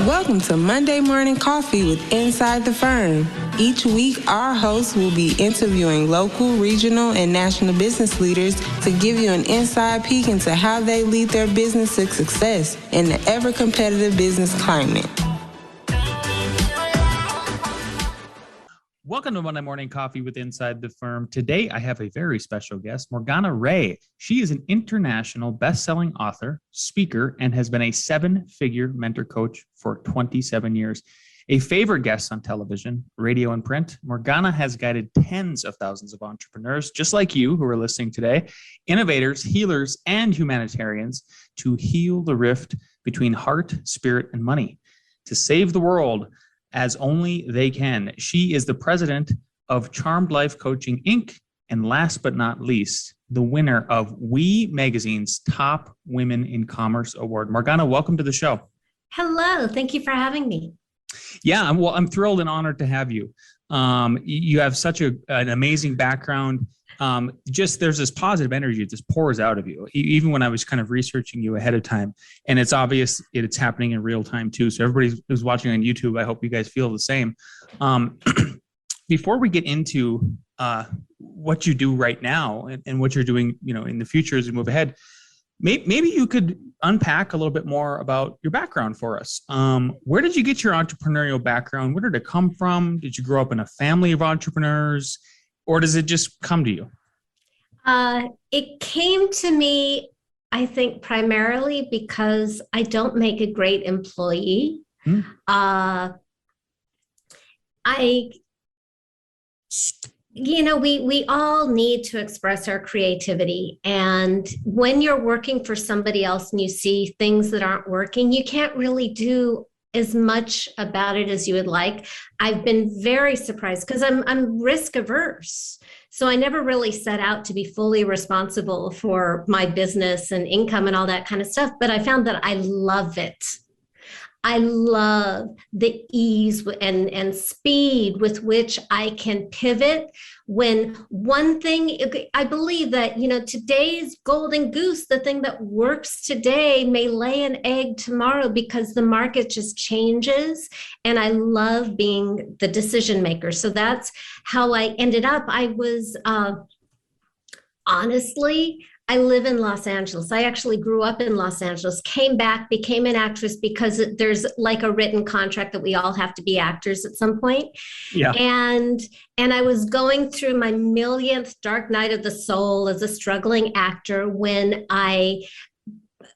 Welcome to Monday Morning Coffee with Inside the Firm. Each week, our hosts will be interviewing local, regional, and national business leaders to give you an inside peek into how they lead their business to success in the ever-competitive business climate. Welcome to Monday Morning Coffee with Inside the Firm. Today, I have a very special guest, Morgana Rae. She is an international best-selling author, speaker, and has been a seven-figure mentor coach for 27 years. A favorite guest on television, radio, and print, Morgana has guided tens of thousands of entrepreneurs, just like you who are listening today, innovators, healers, and humanitarians, to heal the rift between heart, spirit, and money, to save the world as only they can. She is the president of Charmed Life Coaching, Inc., and last but not least, the winner of We Magazine's Top Women in Commerce Award. Morgana, welcome to the show. Hello, thank you for having me. Yeah, I'm thrilled and honored to have you. You have such an amazing background. There's this positive energy that just pours out of you, even when I was kind of researching you ahead of time. And it's obvious it's happening in real time too. So everybody who's watching on YouTube, I hope you guys feel the same. Before we get into what you do right now and what you're doing, in the future as we move ahead, maybe you could unpack a little bit more about your background for us. Where did you get your entrepreneurial background? Where did it come from? Did you grow up in a family of entrepreneurs? Or does it just come to you? It came to me, I think, primarily because I don't make a great employee. We all need to express our creativity. And when you're working for somebody else and you see things that aren't working, you can't really do as much about it as you would like. I've been very surprised because I'm risk averse. So I never really set out to be fully responsible for my business and income and all that kind of stuff. But I found that I love it. I love the ease and speed with which I can pivot when one thing, I believe that, today's golden goose, the thing that works today may lay an egg tomorrow because the market just changes. And I love being the decision maker. So that's how I ended up. I was, honestly, I live in Los Angeles. I actually grew up in Los Angeles, came back, became an actress because there's like a written contract that we all have to be actors at some point. Yeah. And I was going through my millionth dark night of the soul as a struggling actor when I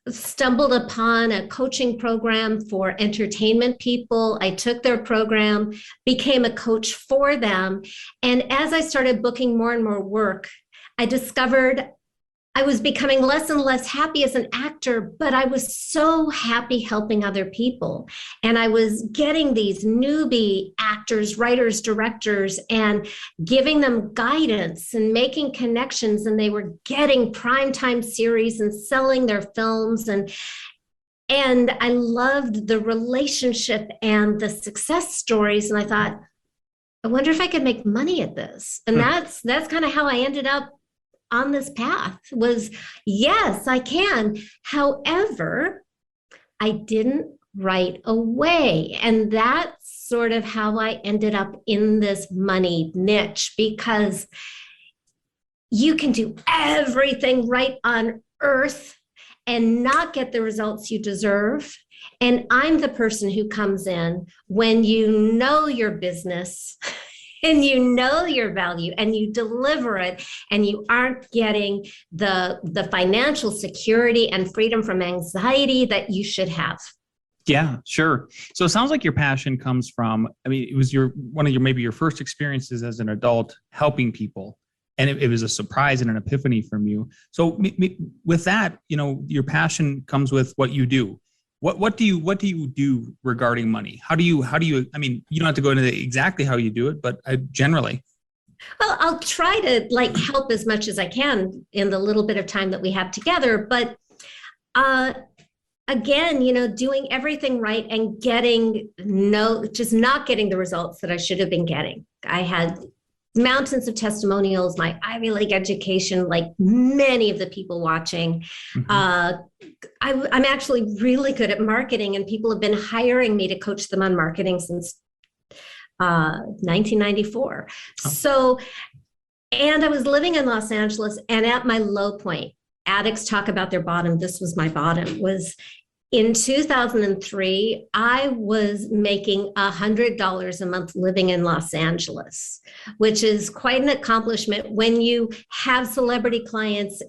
stumbled upon a coaching program for entertainment people. I took their program, became a coach for them. And as I started booking more and more work, I discovered I was becoming less and less happy as an actor, but I was so happy helping other people. And I was getting these newbie actors, writers, directors, and giving them guidance and making connections. And they were getting primetime series and selling their films. And I loved the relationship and the success stories. And I thought, I wonder if I could make money at this. And that's kind of how I ended up on this path. Was, yes, I can. However, I didn't right away. And that's sort of how I ended up in this money niche, because you can do everything right on earth and not get the results you deserve. And I'm the person who comes in when you know your business and you know your value and you deliver it and you aren't getting the financial security and freedom from anxiety that you should have. Yeah, sure. So it sounds like your passion comes from, it was maybe your first experiences as an adult helping people. And it was a surprise and an epiphany from you. So with that, your passion comes with what you do. What do you do regarding money? How do you, you don't have to go into exactly how you do it, but generally. Well, I'll try to help as much as I can in the little bit of time that we have together. But again, doing everything right and just not getting the results that I should have been getting. I had mountains of testimonials, my Ivy League education, like many of the people watching. I'm actually really good at marketing, and people have been hiring me to coach them on marketing since 1994. Oh. So, and I was living in Los Angeles, and at my low point, addicts talk about their bottom. This was my bottom, was in 2003, I was making $100 a month living in Los Angeles, which is quite an accomplishment when you have celebrity clients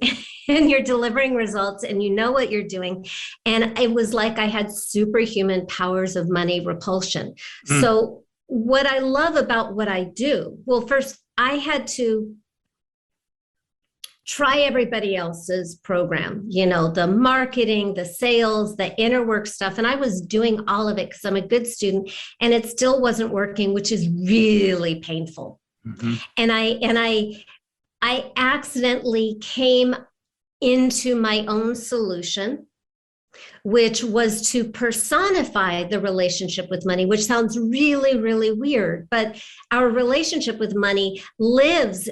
and you're delivering results and you know what you're doing. And it was like I had superhuman powers of money repulsion. So what I love about what I do, well, first, I had to try everybody else's program, you know, the marketing, the sales, the inner work stuff. And I was doing all of it because I'm a good student, and it still wasn't working, which is really painful. And I accidentally came into my own solution, which was to personify the relationship with money, which sounds really, really weird, but our relationship with money lives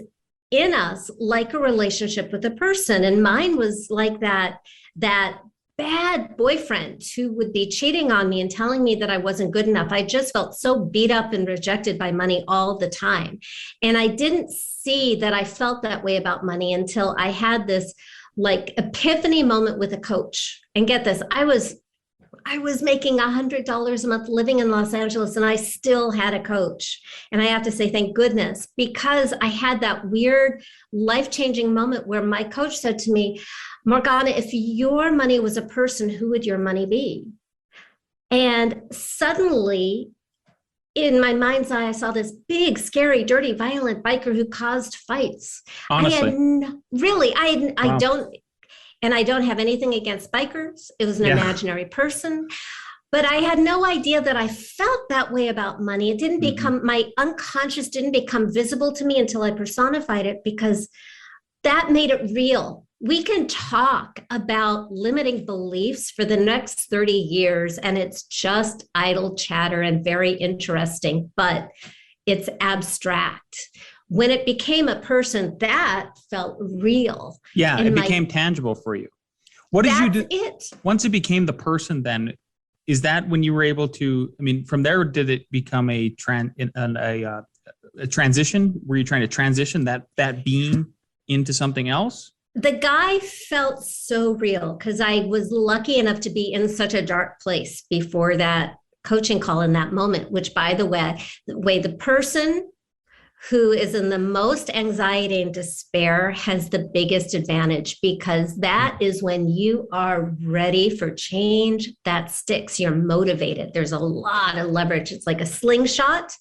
in us like a relationship with a person. And mine was like that bad boyfriend who would be cheating on me and telling me that I wasn't good enough. I just felt so beat up and rejected by money all the time. And I didn't see that I felt that way about money until I had this like epiphany moment with a coach. And get this, I was making $100 a month living in Los Angeles, and I still had a coach. And I have to say, thank goodness, because I had that weird life-changing moment where my coach said to me, Morgana, if your money was a person, who would your money be? And suddenly, in my mind's eye, I saw this big, scary, dirty, violent biker who caused fights. Honestly. I don't have anything against bikers. It was an imaginary person, but I had no idea that I felt that way about money. It didn't become, my unconscious didn't become visible to me until I personified it, because that made it real. We can talk about limiting beliefs for the next 30 years, and it's just idle chatter and very interesting, but it's abstract. When it became a person, that felt real. Yeah, and it became tangible for you. What did you do? It. Once it became the person, then, is that when you were able to, I mean, from there, did it become a transition? Were you trying to transition that being into something else? The guy felt so real because I was lucky enough to be in such a dark place before that coaching call in that moment, which, by the way, the person who is in the most anxiety and despair has the biggest advantage, because that is when you are ready for change that sticks. You're motivated. There's a lot of leverage. It's like a slingshot.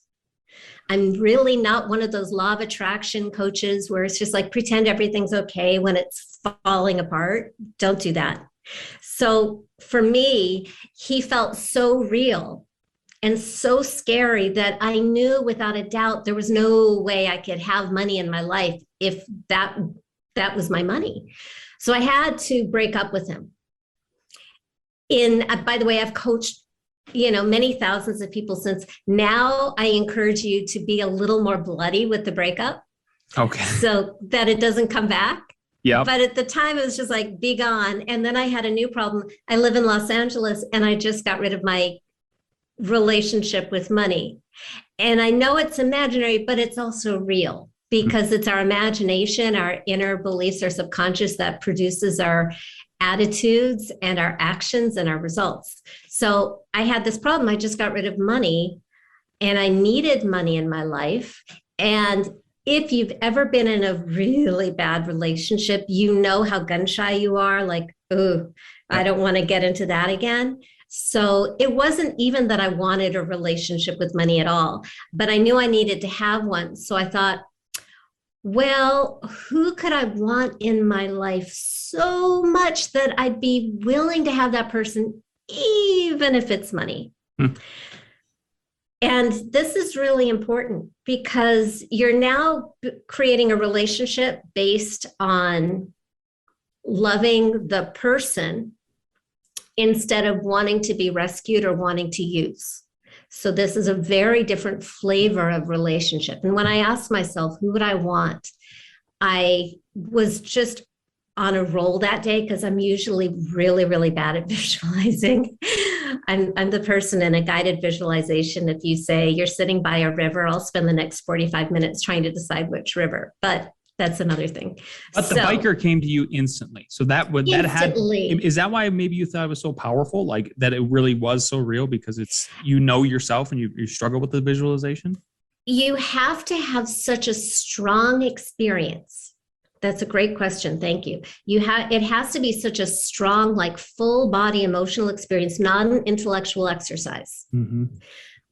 I'm really not one of those law of attraction coaches where it's just like pretend everything's okay when it's falling apart. Don't do that. So for me, he felt so real and so scary that I knew without a doubt there was no way I could have money in my life if that was my money. So I had to break up with him. By the way, I've coached many thousands of people since. Now I encourage you to be a little more bloody with the breakup. Okay. So that it doesn't come back. Yeah. But at the time it was just like, be gone. And then I had a new problem. I live in Los Angeles and I just got rid of my relationship with money. And I know it's imaginary, but it's also real, because it's our imagination, our inner beliefs, our subconscious that produces our attitudes and our actions and our results. So I had this problem. I just got rid of money and I needed money in my life. And if you've ever been in a really bad relationship, you know how gun shy you are. Like, oh, I don't want to get into that again. So it wasn't even that I wanted a relationship with money at all, but I knew I needed to have one. So I thought, well, who could I want in my life so much that I'd be willing to have that person, even if it's money? And this is really important because you're now creating a relationship based on loving the person instead of wanting to be rescued or wanting to use. So this is a very different flavor of relationship. And when I asked myself, who would I want? I was just on a roll that day because I'm usually really, really bad at visualizing. I'm the person in a guided visualization. If you say you're sitting by a river, I'll spend the next 45 minutes trying to decide which river, but that's another thing. But the biker came to you instantly. So that would, instantly. that had, is that why maybe you thought it was so powerful? Like that it really was so real because it's, you know, yourself and you struggle with the visualization? You have to have such a strong experience. That's a great question. Thank you. It has to be such a strong, like full body emotional experience, not an intellectual exercise. Mm-hmm.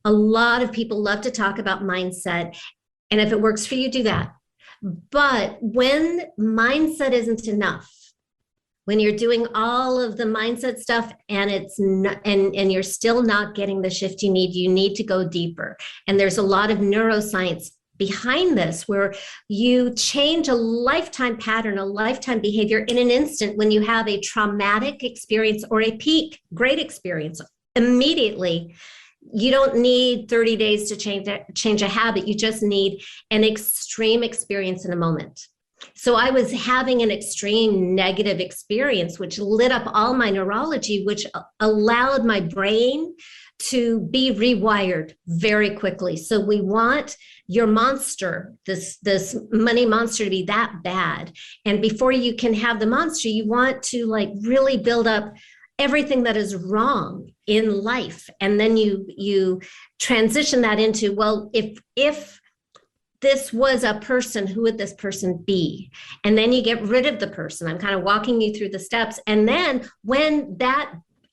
A lot of people love to talk about mindset. And if it works for you, do that. But when mindset isn't enough, when you're doing all of the mindset stuff and it's not, and you're still not getting the shift you need to go deeper. And there's a lot of neuroscience behind this where you change a lifetime pattern, a lifetime behavior in an instant when you have a traumatic experience or a peak great experience immediately. You don't need 30 days to change a habit. You just need an extreme experience in a moment. So I was having an extreme negative experience, which lit up all my neurology, which allowed my brain to be rewired very quickly. So we want your monster, this money monster, to be that bad. And before you can have the monster, you want to like really build up everything that is wrong in life. And then you transition that into, well, if this was a person, who would this person be? And then you get rid of the person. I'm kind of walking you through the steps. And then when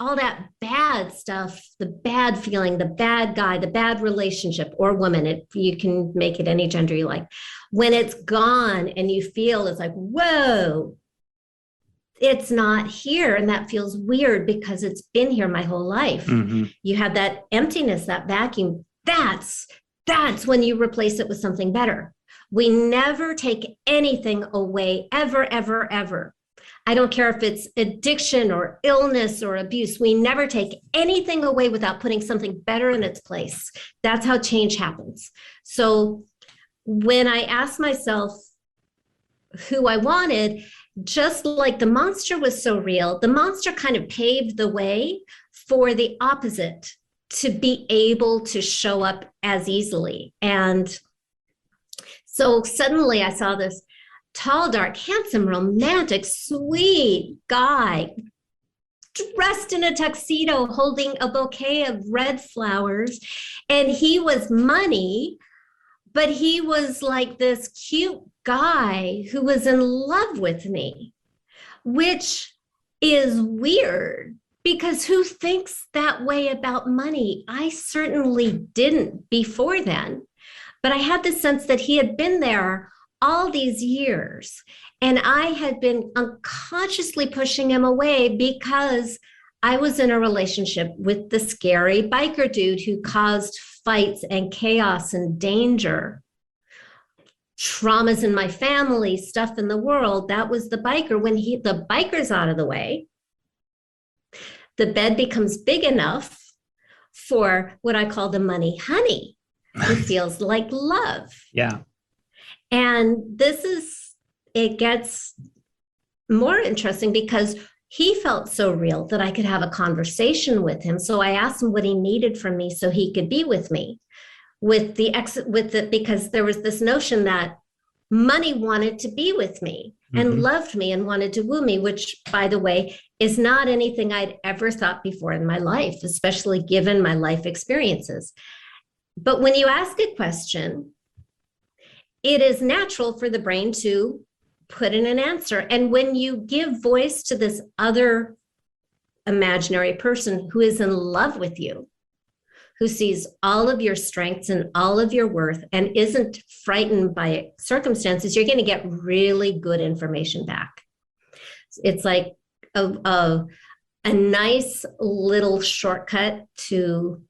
all that bad stuff, the bad feeling, the bad guy, the bad relationship or woman, you can make it any gender you like. When it's gone and you feel it's like, whoa, it's not here. And that feels weird because it's been here my whole life. Mm-hmm. You have that emptiness, that vacuum. That's when you replace it with something better. We never take anything away, ever, ever, ever. I don't care if it's addiction or illness or abuse. We never take anything away without putting something better in its place. That's how change happens. So when I asked myself who I wanted, just like the monster was so real, the monster kind of paved the way for the opposite to be able to show up as easily. And so suddenly I saw this tall, dark, handsome, romantic, sweet guy dressed in a tuxedo holding a bouquet of red flowers. And he was money, but he was like this cute guy who was in love with me, which is weird because who thinks that way about money? I certainly didn't before then, but I had the sense that he had been there all these years and I had been unconsciously pushing him away because I was in a relationship with the scary biker dude who caused fights and chaos and danger. Traumas in my family, stuff in the world. That was the biker. When the biker's out of the way, the bed becomes big enough for what I call the money honey, who feels like love. Yeah. And it gets more interesting because he felt so real that I could have a conversation with him. So I asked him what he needed from me so he could be with me. Because there was this notion that money wanted to be with me and loved me and wanted to woo me, which, by the way, is not anything I'd ever thought before in my life, especially given my life experiences. But when you ask a question, it is natural for the brain to put in an answer. And when you give voice to this other imaginary person who is in love with you, who sees all of your strengths and all of your worth and isn't frightened by circumstances, you're going to get really good information back. It's like a nice little shortcut to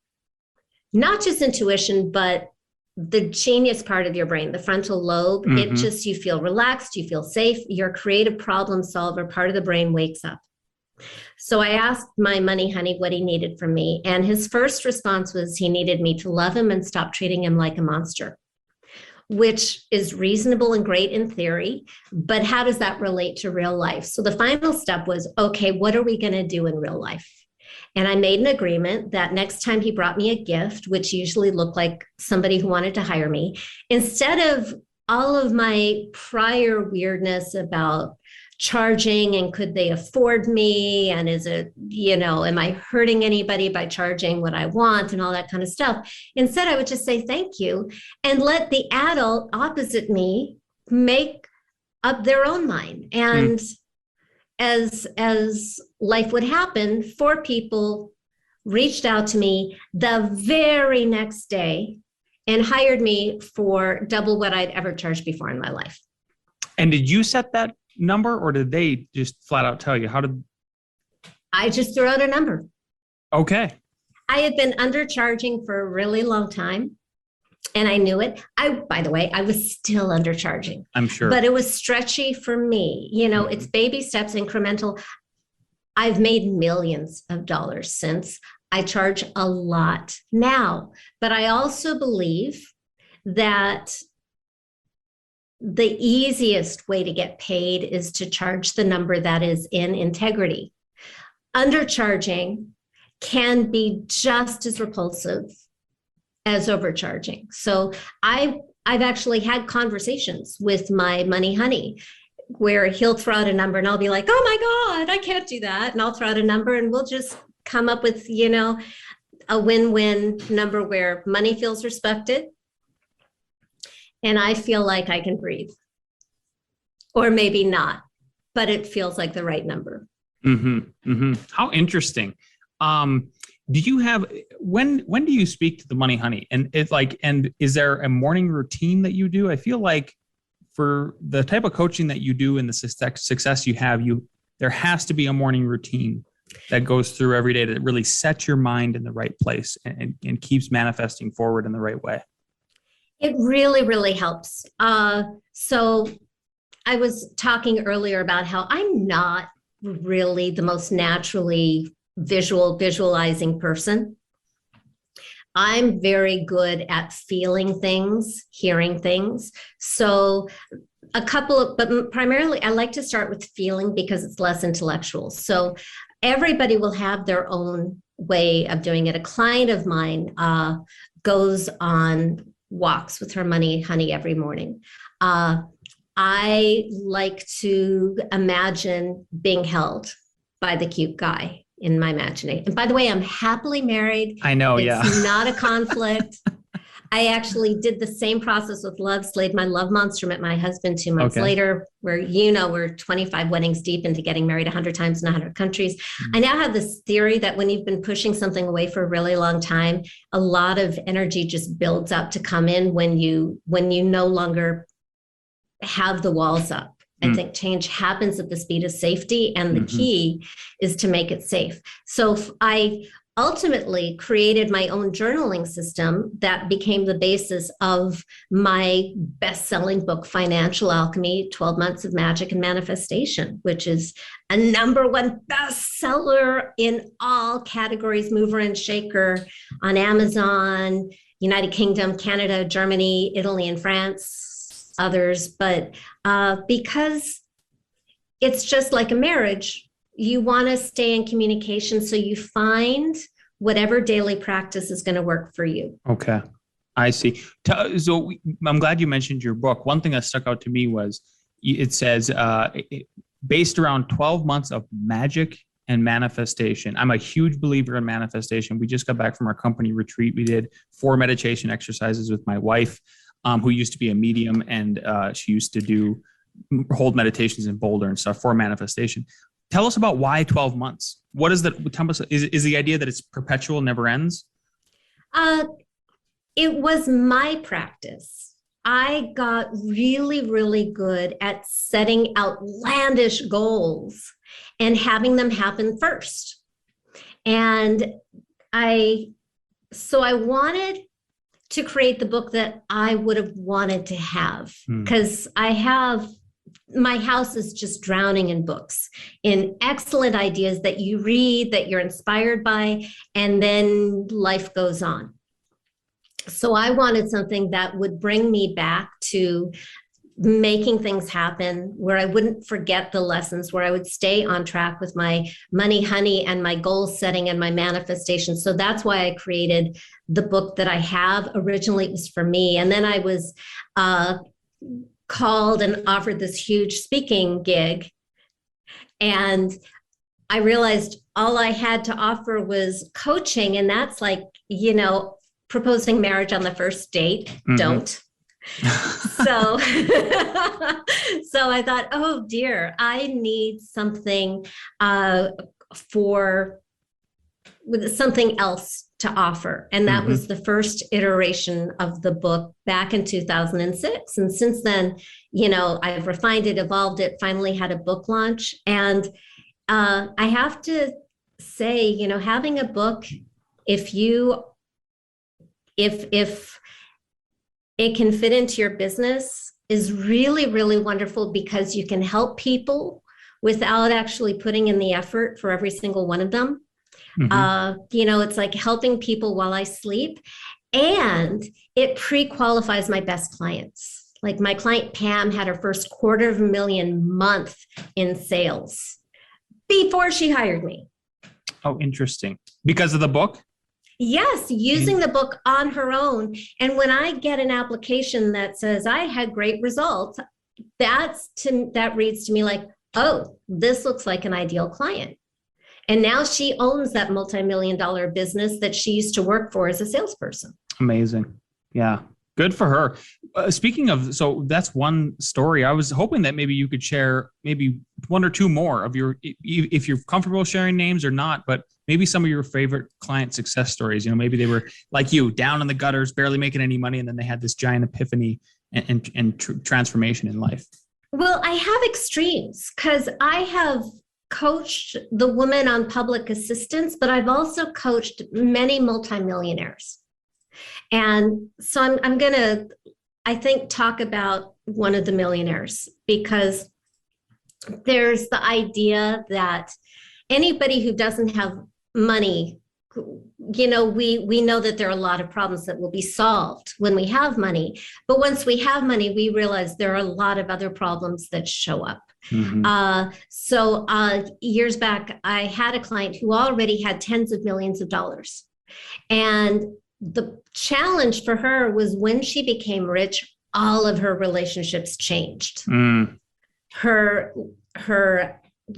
not just intuition, but the genius part of your brain, the frontal lobe. You feel relaxed, you feel safe, your creative problem solver part of the brain wakes up. So I asked my money honey what he needed from me. And his first response was he needed me to love him and stop treating him like a monster, which is reasonable and great in theory. But how does that relate to real life? So the final step was, okay, what are we going to do in real life? And I made an agreement that next time he brought me a gift, which usually looked like somebody who wanted to hire me, instead of all of my prior weirdness about charging and could they afford me, and is it, am I hurting anybody by charging what I want and all that kind of stuff, instead I would just say thank you and let the adult opposite me make up their own mind. And as life would happen, 4 people reached out to me the very next day and hired me for double what I'd ever charged before in my life. And did you set that number, or did they just flat out tell you? How did I just threw out a number? Okay. I had been undercharging for a really long time, and I knew it. By the way, I was still undercharging. I'm sure. But it was stretchy for me. It's baby steps, incremental. I've made millions of dollars since. I charge a lot now, but I also believe that the easiest way to get paid is to charge the number that is in integrity. Undercharging can be just as repulsive as overcharging. So I've actually had conversations with my money honey where he'll throw out a number and I'll be like, oh my God, I can't do that. And I'll throw out a number and we'll just come up with, a win-win number where money feels respected and I feel like I can breathe. Or maybe not, but it feels like the right number. How interesting. Do you have, when do you speak to the money honey? And is there a morning routine that you do? I feel like for the type of coaching that you do and the success you have, there has to be a morning routine that goes through every day that really sets your mind in the right place and keeps manifesting forward in the right way. It really, really helps. So I was talking earlier about how I'm not really the most naturally visualizing person. I'm very good at feeling things, hearing things. So but primarily I like to start with feeling because it's less intellectual. So everybody will have their own way of doing it. A client of mine goes on walks with her money honey every morning. I like to imagine being held by the cute guy in my imagination. And by the way, I'm happily married. I know, it's not a conflict. I actually did the same process with Love Slave. My love monster met my husband 2 months later, where, we're 25 weddings deep into getting married 100 times in 100 countries. Mm-hmm. I now have this theory that when you've been pushing something away for a really long time, a lot of energy just builds up to come in when you no longer have the walls up. I think change happens at the speed of safety, and the key is to make it safe. So I ultimately created my own journaling system that became the basis of my best-selling book, Financial Alchemy, 12 Months of Magic and Manifestation, which is a #1 bestseller in all categories, mover and shaker, on Amazon, United Kingdom, Canada, Germany, Italy, and France, others. But because it's just like a marriage, you want to stay in communication, so you find whatever daily practice is going to work for you. Okay, I see. So I'm glad you mentioned your book. One thing that stuck out to me was it says based around 12 months of magic and manifestation. I'm a huge believer in manifestation. We just got back from our company retreat. We did 4 meditation exercises with my wife, who used to be a medium, and she used to hold meditations in Boulder and stuff for manifestation. Tell us about why 12 months. What is that? Is the idea that it's perpetual, never ends? It was my practice. I got really, really good at setting outlandish goals and having them happen first. And so I wanted to create the book that I would have wanted to have, because I have my house is just drowning in books, in excellent ideas that you read, that you're inspired by, and then life goes on. So I wanted something that would bring me back to making things happen, where I wouldn't forget the lessons, where I would stay on track with my money honey and my goal setting and my manifestation. So that's why I created the book that I have. Originally, it was for me. And then I was called and offered this huge speaking gig. And I realized all I had to offer was coaching. And that's like, proposing marriage on the first date. Mm-hmm. Don't. So I thought, oh dear, I need something with something else to offer. And that was the first iteration of the book back in 2006. And since then, I've refined it, evolved it, finally had a book launch. And I have to say, having a book, if it can fit into your business, is really, really wonderful, because you can help people without actually putting in the effort for every single one of them. It's like helping people while I sleep, and it pre-qualifies my best clients. Like my client Pam had her first $250,000 month in sales before she hired me. Oh, interesting. Because of the book? Yes, using the book on her own. And when I get an application that says I had great results, that reads to me like, oh, this looks like an ideal client. And now she owns that multi-million-dollar business that she used to work for as a salesperson. Amazing. Yeah. Good for her. Speaking of, so that's one story. I was hoping that maybe you could share maybe one or two more of your, if you're comfortable sharing names or not, but maybe some of your favorite client success stories. Maybe they were like you, down in the gutters, barely making any money, and then they had this giant epiphany and transformation in life. Well, I have extremes, because I have coached the woman on public assistance, but I've also coached many multimillionaires. And so I'm going to, I think, talk about one of the millionaires, because there's the idea that anybody who doesn't have money, we know that there are a lot of problems that will be solved when we have money. But once we have money, we realize there are a lot of other problems that show up. So years back, I had a client who already had tens of millions of dollars. And the challenge for her was when she became rich, all of her relationships changed. Her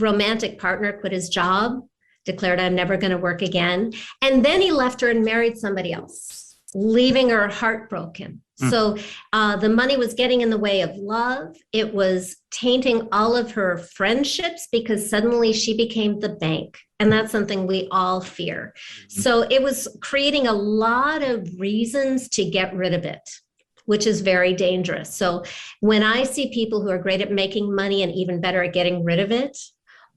romantic partner quit his job, declared, I'm never going to work again. And then he left her and married somebody else, leaving her heartbroken. So the money was getting in the way of love. It was tainting all of her friendships, because suddenly she became the bank. And that's something we all fear. So it was creating a lot of reasons to get rid of it, which is very dangerous. So when I see people who are great at making money and even better at getting rid of it,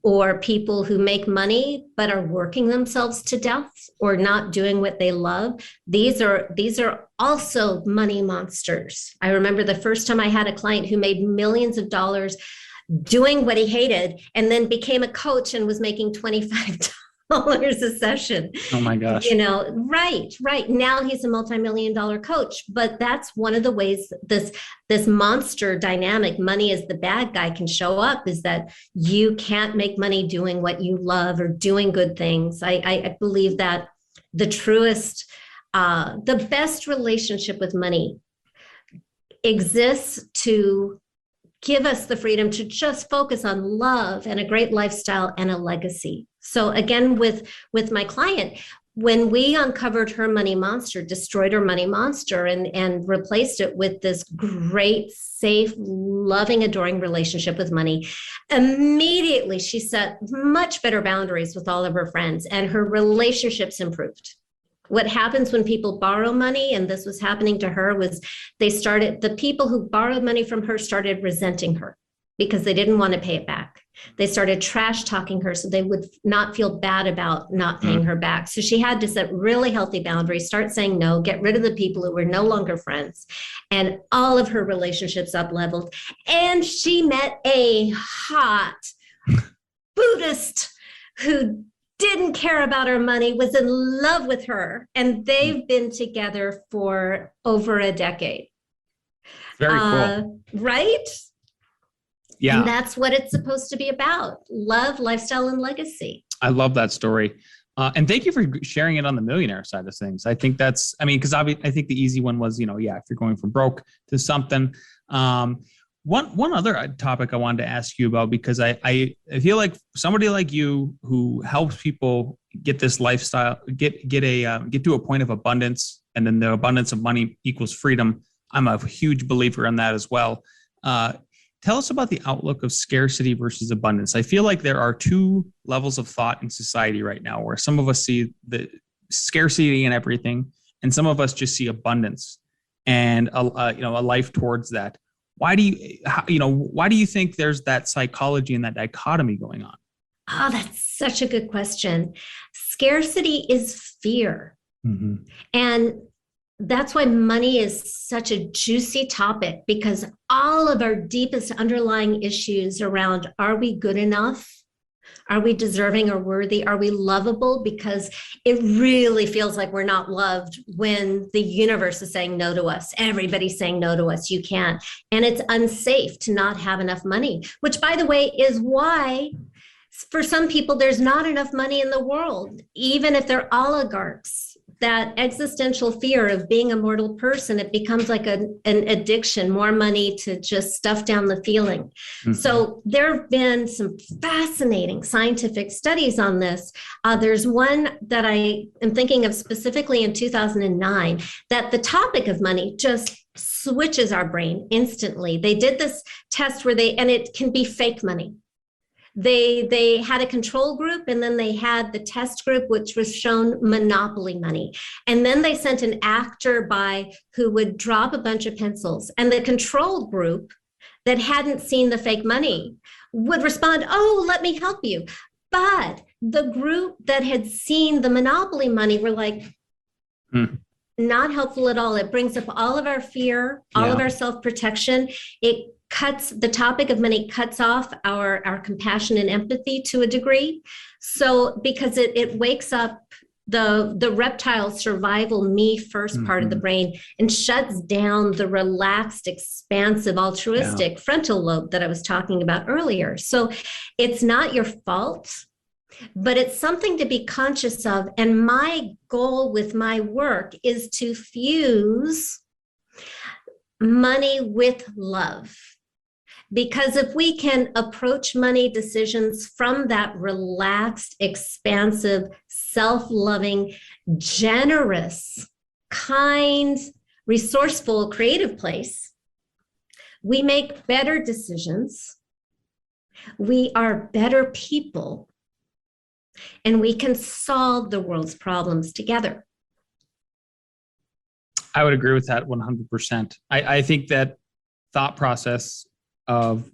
or people who make money but are working themselves to death or not doing what they love, these are also money monsters. I remember the first time I had a client who made millions of dollars doing what he hated, and then became a coach and was making $25 a session. Oh my gosh. Right. Now he's a multi-million-dollar coach. But that's one of the ways this monster dynamic, money is the bad guy, can show up, is that you can't make money doing what you love or doing good things. I believe that the best relationship with money exists to give us the freedom to just focus on love and a great lifestyle and a legacy. So again, with my client, when we uncovered her money monster, destroyed her money monster, and replaced it with this great, safe, loving, adoring relationship with money, immediately she set much better boundaries with all of her friends, and her relationships improved. What happens when people borrow money, and this was happening to her, was the people who borrowed money from her started resenting her because they didn't want to pay it back. They started trash talking her so they would not feel bad about not paying her back. So she had to set really healthy boundaries, start saying no, get rid of the people who were no longer friends, and all of her relationships up leveled. And she met a hot Buddhist who didn't care about her money, was in love with her, and they've been together for over a decade. Very cool. Right? Yeah. And that's what it's supposed to be about: love, lifestyle, and legacy. I love that story. And thank you for sharing it on the millionaire side of things. I think that's, I mean, because I think the easy one was, if you're going from broke to something. One other topic I wanted to ask you about, because I feel like somebody like you who helps people get this lifestyle, get to a point of abundance, and then the abundance of money equals freedom. I'm a huge believer in that as well. Tell us about the outlook of scarcity versus abundance. I feel like there are two levels of thought in society right now, where some of us see the scarcity in everything, and some of us just see abundance and a life towards that. Why do you think there's that psychology and that dichotomy going on? Oh, that's such a good question. Scarcity is fear. Mm-hmm. And that's why money is such a juicy topic, because all of our deepest underlying issues around, are we good enough? Are we deserving or worthy? Are we lovable? Because it really feels like we're not loved when the universe is saying no to us. Everybody's saying no to us. You can't. And it's unsafe to not have enough money, which, by the way, is why for some people, there's not enough money in the world, even if they're oligarchs. That existential fear of being a mortal person, it becomes like an addiction, more money to just stuff down the feeling. Mm-hmm. So there have been some fascinating scientific studies on this. There's one that I am thinking of specifically in 2009, that the topic of money just switches our brain instantly. They did this test and it can be fake money. They had a control group, and then they had the test group, which was shown monopoly money. And then they sent an actor by who would drop a bunch of pencils. And the control group that hadn't seen the fake money would respond, "Oh, let me help you." But the group that had seen the monopoly money were like, not helpful at all. It brings up all of our fear, all of our self-protection. The topic of money cuts off our compassion and empathy to a degree. So because it wakes up the reptile survival me first part of the brain and shuts down the relaxed, expansive, altruistic frontal lobe that I was talking about earlier. So it's not your fault, but it's something to be conscious of. And my goal with my work is to fuse money with love. Because if we can approach money decisions from that relaxed, expansive, self-loving, generous, kind, resourceful, creative place, we make better decisions. We are better people, and we can solve the world's problems together. I would agree with that 100%. I think that thought process of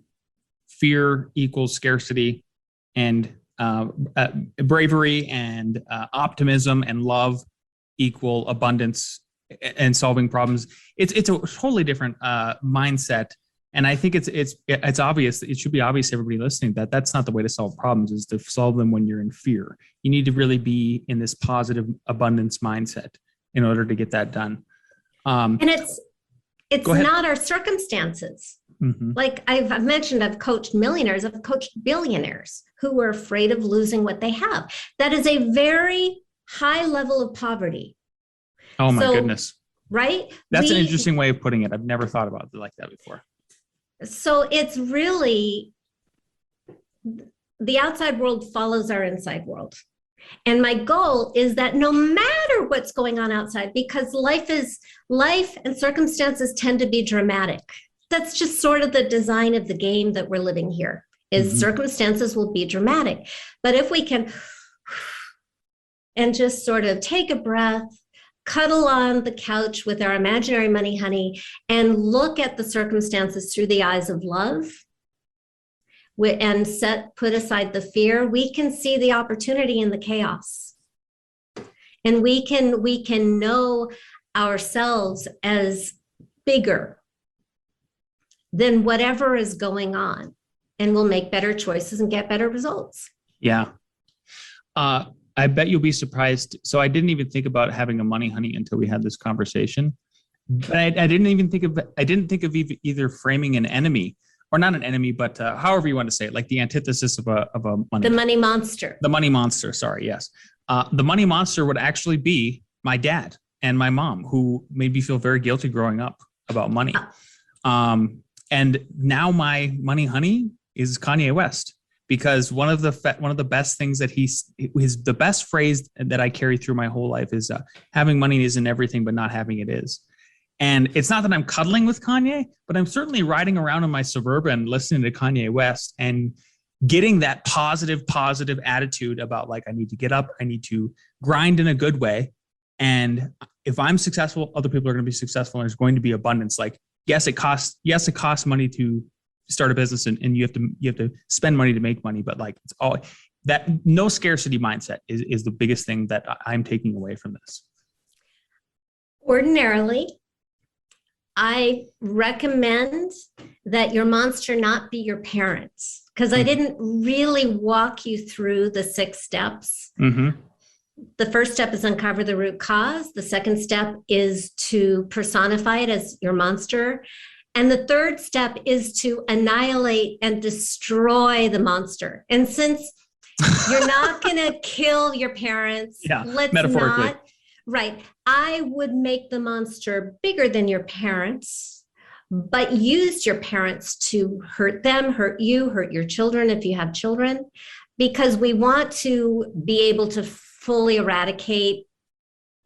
fear equals scarcity, and bravery and optimism and love equal abundance and solving problems. It's a totally different mindset, and I think it's obvious. It should be obvious to everybody listening that that's not the way to solve problems. Is to solve them when you're in fear. You need to really be in this positive abundance mindset in order to get that done. And it's not our circumstances. Mm-hmm. Like I've mentioned, I've coached millionaires, I've coached billionaires who were afraid of losing what they have. That is a very high level of poverty. Oh my goodness. Right? That's an interesting way of putting it. I've never thought about it like that before. So it's really, the outside world follows our inside world. And my goal is that no matter what's going on outside, because life and circumstances tend to be dramatic. That's just sort of the design of the game that we're living here, is circumstances will be dramatic. But if we can and just sort of take a breath, cuddle on the couch with our imaginary money honey, and look at the circumstances through the eyes of love, and put aside the fear, we can see the opportunity in the chaos. And we can know ourselves as bigger than whatever is going on, and we'll make better choices and get better results. Yeah. I bet you'll be surprised. So I didn't even think about having a money honey until we had this conversation. But I didn't think of either framing an enemy, or not an enemy, but however you want to say it, like the antithesis of a money. The money monster. The money monster. Sorry. Yes. The money monster would actually be my dad and my mom, who made me feel very guilty growing up about money. And now my money honey is Kanye West, because one of the best things that the best phrase that I carry through my whole life is having money isn't everything, but not having it is. And it's not that I'm cuddling with Kanye, but I'm certainly riding around in my Suburban listening to Kanye West and getting that positive attitude about, like, I need to get up, I need to grind in a good way. And if I'm successful, other people are going to be successful, and there's going to be abundance. Like, yes, it costs money to start a business, and you have to spend money to make money, but like, it's all that, no scarcity mindset is the biggest thing that I'm taking away from this. Ordinarily, I recommend that your monster not be your parents, because I didn't really walk you through the 6 steps. Mm-hmm. The first step is uncover the root cause. The second step is to personify it as your monster. And the third step is to annihilate and destroy the monster. And since you're not going to kill your parents, let's not. Right. I would make the monster bigger than your parents, but use your parents to hurt them, hurt you, hurt your children if you have children, because we want to be able to fully eradicate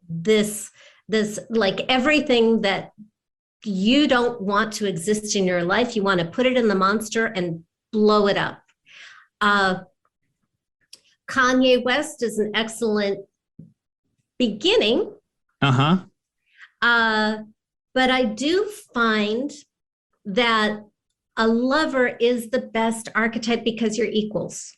this like everything that you don't want to exist in your life. You want to put it in the monster and blow it up. Kanye West is an excellent beginning. But I do find that a lover is the best archetype because you're equals.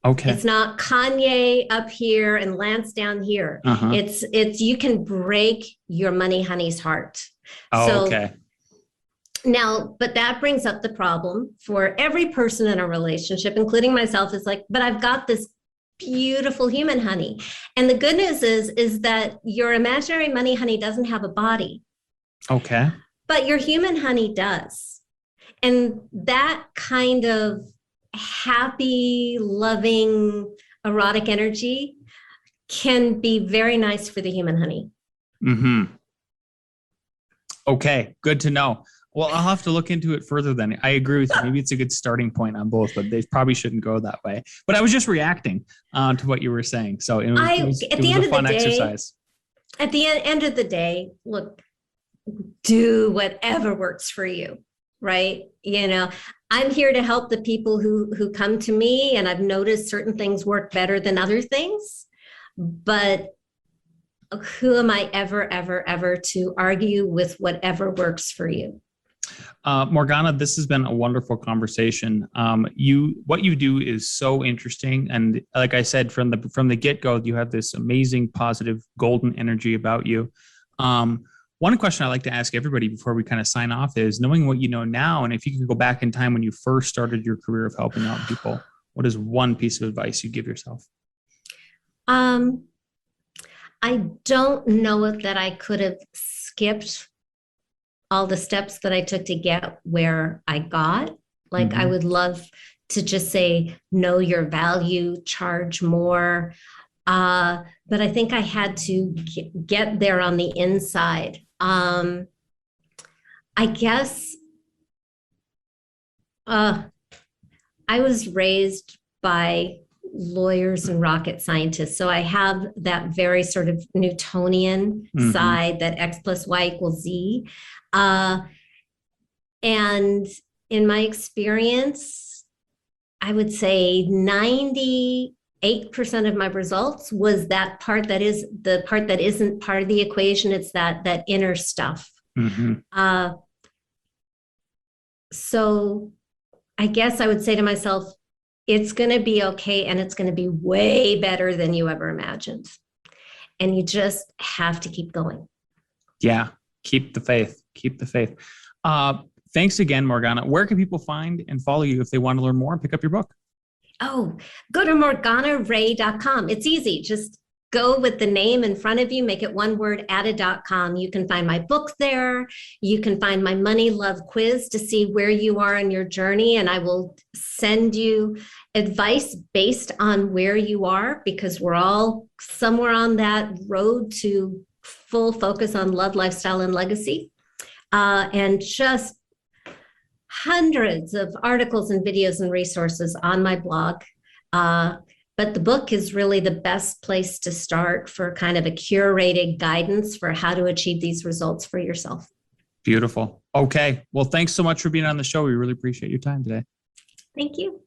Okay. It's not Kanye up here and Lance down here. It's you can break your money honey's heart. Okay. Now, but that brings up the problem for every person in a relationship, including myself, is like, but I've got this beautiful human honey. And the good news is that your imaginary money honey doesn't have a body. Okay. But your human honey does. And that kind of happy, loving, erotic energy can be very nice for the human honey. Mm-hmm. Okay, good to know. Well, I'll have to look into it further then. I agree with you. Maybe it's a good starting point on both, but they probably shouldn't go that way. But I was just reacting to what you were saying. So it was a fun exercise. At the end of the day, look, do whatever works for you, right? You know, I'm here to help the people who come to me, and I've noticed certain things work better than other things. But who am I ever to argue with whatever works for you? Morgana, this has been a wonderful conversation. What you do is so interesting, and like I said, from the get-go, you have this amazing, positive, golden energy about you. One question I like to ask everybody before we kind of sign off is, knowing what you know now, and if you could go back in time when you first started your career of helping out people, what is one piece of advice you give yourself? I don't know that I could have skipped all the steps that I took to get where I got. Like, I would love to just say, know your value, charge more. But I think I had to get there on the inside. I guess I was raised by lawyers and rocket scientists. So I have that very sort of Newtonian side, that X plus Y equals Z. And in my experience, I would say 98% of my results was that part that is the part that isn't part of the equation. It's that inner stuff. So I guess I would say to myself, it's going to be okay. And it's going to be way better than you ever imagined. And you just have to keep going. Yeah. Keep the faith. Keep the faith. Thanks again, Morgana. Where can people find and follow you if they want to learn more and pick up your book? Oh, go to morganarae.com. It's easy. Just go with the name in front of you, make it one word, add a .com. You can find my book there. You can find my money love quiz to see where you are in your journey. And I will send you advice based on where you are, because we're all somewhere on that road to full focus on love, lifestyle, and legacy. And just hundreds of articles and videos and resources on my blog. But the book is really the best place to start for kind of a curated guidance for how to achieve these results for yourself. Beautiful. Okay. Well, thanks so much for being on the show. We really appreciate your time today. Thank you.